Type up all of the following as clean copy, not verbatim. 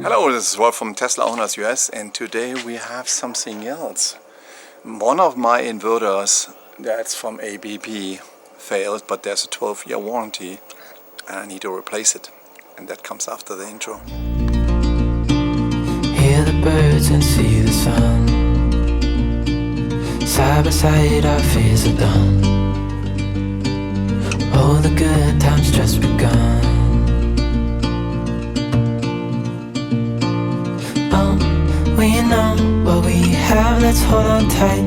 Hello, this is Wolf from Tesla Owners US, and today we have something else. One of my inverters that's from ABB failed, but there's a 12-year warranty and I need to replace it, and that comes after the intro. Hear the birds and see the sun. Side by side our fears are done. All the good times just begun. We know what we have, let's hold on tight.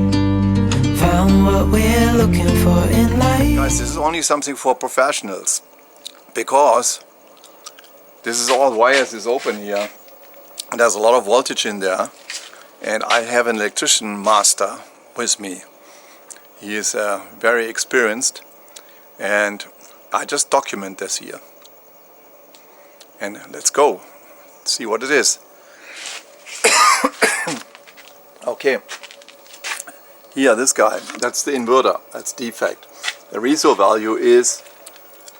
Found what we're looking for in life. Guys, this is only something for professionals, because this is all wires is open here and there's a lot of voltage in there, and I have an electrician master with me. He is very experienced, and I just document this here. And let's go see what it is. Okay, here this guy, that's the inverter, that's defect. The reso value is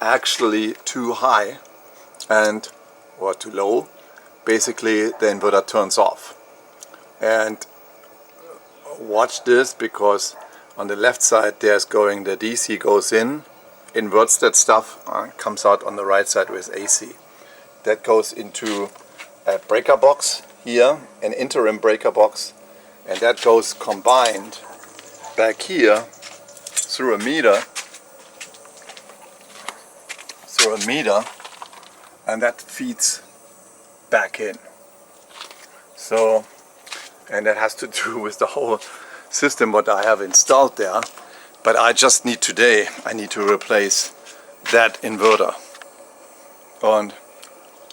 actually too high or too low. Basically the inverter turns off. And watch this, because on the left side there's going, the DC goes in, inverts that stuff, comes out on the right side with AC. That goes into a breaker box here, an interim breaker box, and that goes combined back here through a meter, and that feeds back in. So, and that has to do with the whole system what I have installed there. But I just need today, I need to replace that inverter. And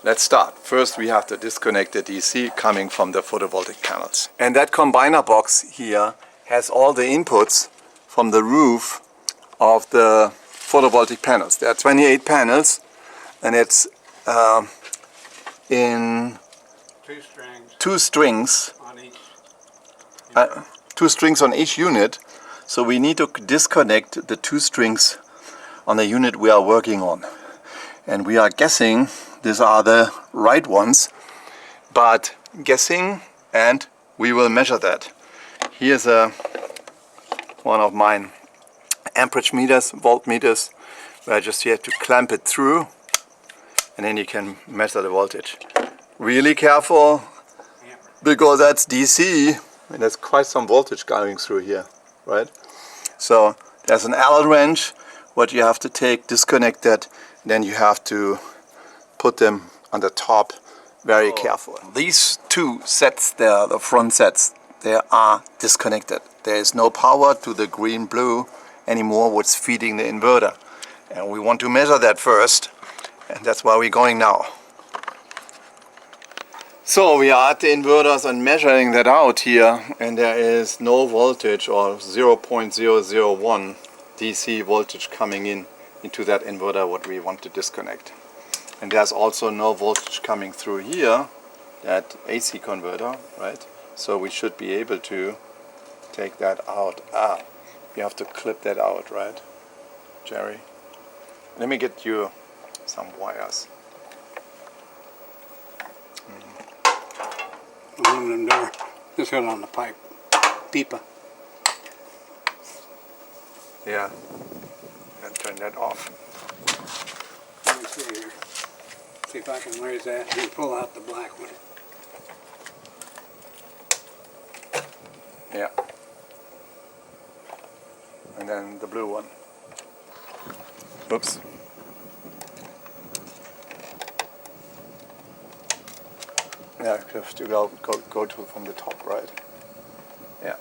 let's start. First we have to disconnect the DC coming from the photovoltaic panels. And that combiner box here has all the inputs from the roof of the photovoltaic panels. There are 28 panels, and it's in two strings on each unit. 2 strings on each unit. So we need to disconnect the 2 strings on the unit we are working on. And we are guessing these are the right ones, but guessing, and we will measure that. Here's one of mine amperage meters, voltmeters, where I just have to clamp it through, and then you can measure the voltage. Really careful, because that's DC, and there's quite some voltage going through here, right? So there's an Allen wrench, what you have to take, disconnect that, then you have to put them on the top, very careful. These 2 sets there, the front sets, they are disconnected. There is no power to the green-blue anymore, what's feeding the inverter. And we want to measure that first, and that's why we're going now. So we are at the inverters and measuring that out here, and there is no voltage, or 0.001 DC voltage coming into that inverter what we want to disconnect. And there's also no voltage coming through here, that AC converter, right? So we should be able to take that out. We have to clip that out, right, Jerry? Let me get you some wires. Aluminum door. Just got it on the pipe. Pipa. Yeah. And turn that off. Let me see here. See if I can raise that and pull out the black one. Yeah. And then the blue one. Oops. Yeah, you have to go to from the top, right? Yeah.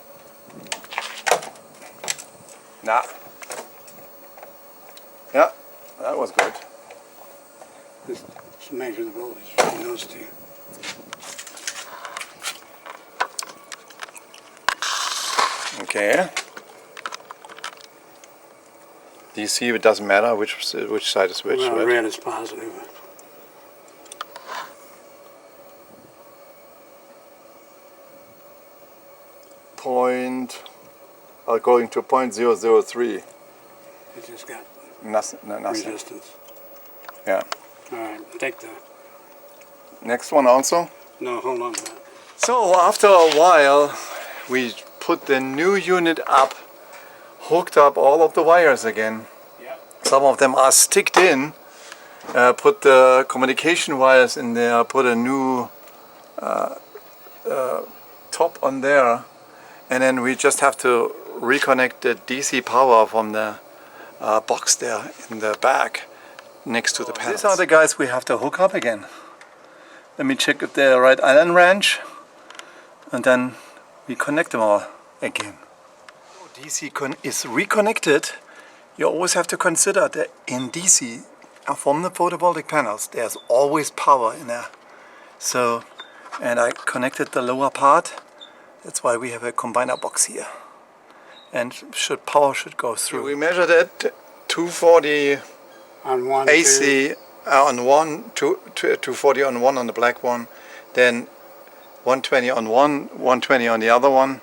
Nah. Yeah, that was good. Just measure the voltage between those 2. Okay. DC, it doesn't matter which side is which, Well, right? red is positive. Going to 0.003. It just got Nothing. resistance. Yeah. Alright, take the Next one also. No, hold on a minute. So after a while, we put the new unit up, hooked up all of the wires again. Yep. Some of them are sticked in, put the communication wires in there, put a new top on there, and then we just have to reconnect the DC power from the box there in the back next to the panels. These are the guys we have to hook up again. Let me check if they're right Allen wrench, and then we connect them all again. DC is reconnected. You always have to consider that in DC, from the photovoltaic panels, there's always power in there. So, and I connected the lower part. That's why we have a combiner box here. And power should go through. We measured it 240 On one, AC on one, 240 on one on the black one, then 120 on one, 120 on the other one,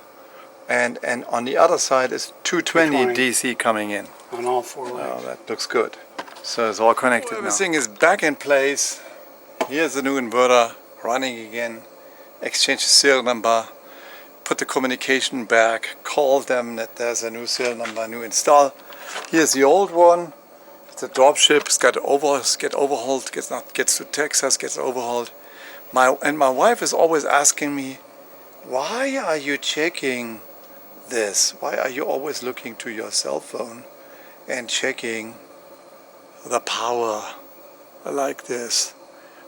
and on the other side is 220 DC coming in. on all four legs. Oh, that looks good. So it's all connected now. Everything is back in place. Here's the new inverter running again. Exchange the serial number, put the communication back, call them that there's a new serial number, new install. Here's the old one. It's a dropship. It's got overhauled. Gets to Texas, gets overhauled. My wife is always asking me, why are you checking this? Why are you always looking to your cell phone and checking the power like this?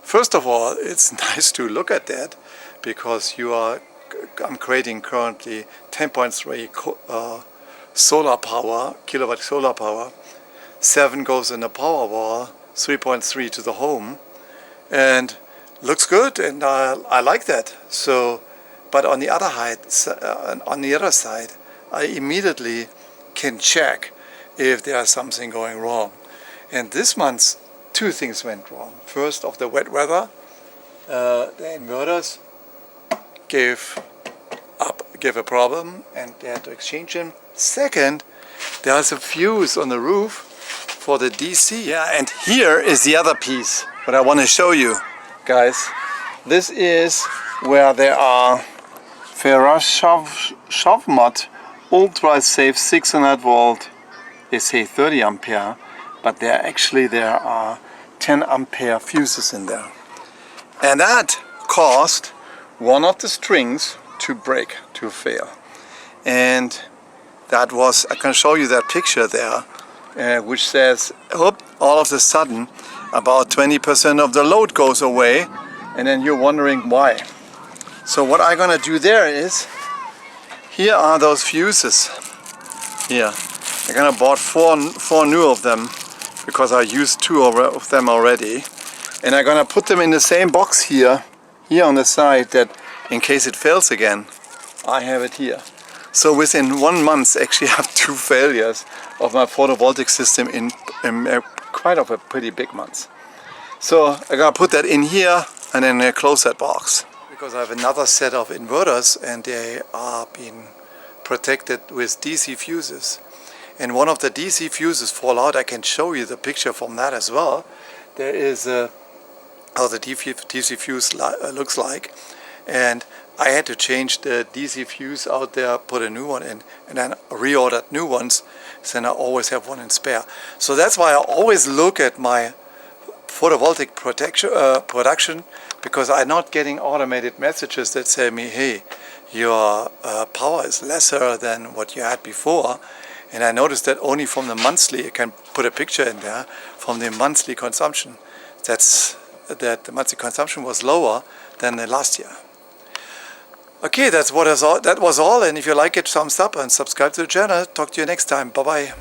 First of all, it's nice to look at that because I'm creating currently 10.3 solar power, kilowatt solar power. 7 goes in the power wall, 3.3 to the home, and looks good, and I like that. So, but on the other side, I immediately can check if there's something going wrong. And this month, 2 things went wrong. First, of the wet weather, the inverters gave a problem, and they had to exchange them. Second, there's a fuse on the roof for the DC. Yeah, and here is the other piece, what I want to show you, guys. This is where there are Ferrari-Shavmot Ultra Safe 600 volt. They say 30 ampere, but there are 10 ampere fuses in there. And that caused one of the strings to break, to fail. And that was, I can show you that picture there, which says, all of a sudden, about 20% of the load goes away, and then you're wondering why. So what I'm gonna do there is, here are those fuses. Here, I'm gonna bought four new of them, because I used 2 of them already. And I'm gonna put them in the same box here on the side, that in case it fails again, I have it here. So within 1 month, actually I have 2 failures of my photovoltaic system in quite of a pretty big month. So I gotta put that in here and then close that box. Because I have another set of inverters and they are being protected with DC fuses. And one of the DC fuses fall out. I can show you the picture from that as well. There is how the DC fuse looks like. And I had to change the DC fuse out there, put a new one in, and then reordered new ones. So then I always have one in spare. So that's why I always look at my photovoltaic production, because I'm not getting automated messages that say me, hey, your power is lesser than what you had before. And I noticed that only from the monthly, I can put a picture in there, from the monthly consumption, that the monthly consumption was lower than the last year. Okay, that was all, and if you like it, thumbs up and subscribe to the channel. Talk to you next time. Bye-bye.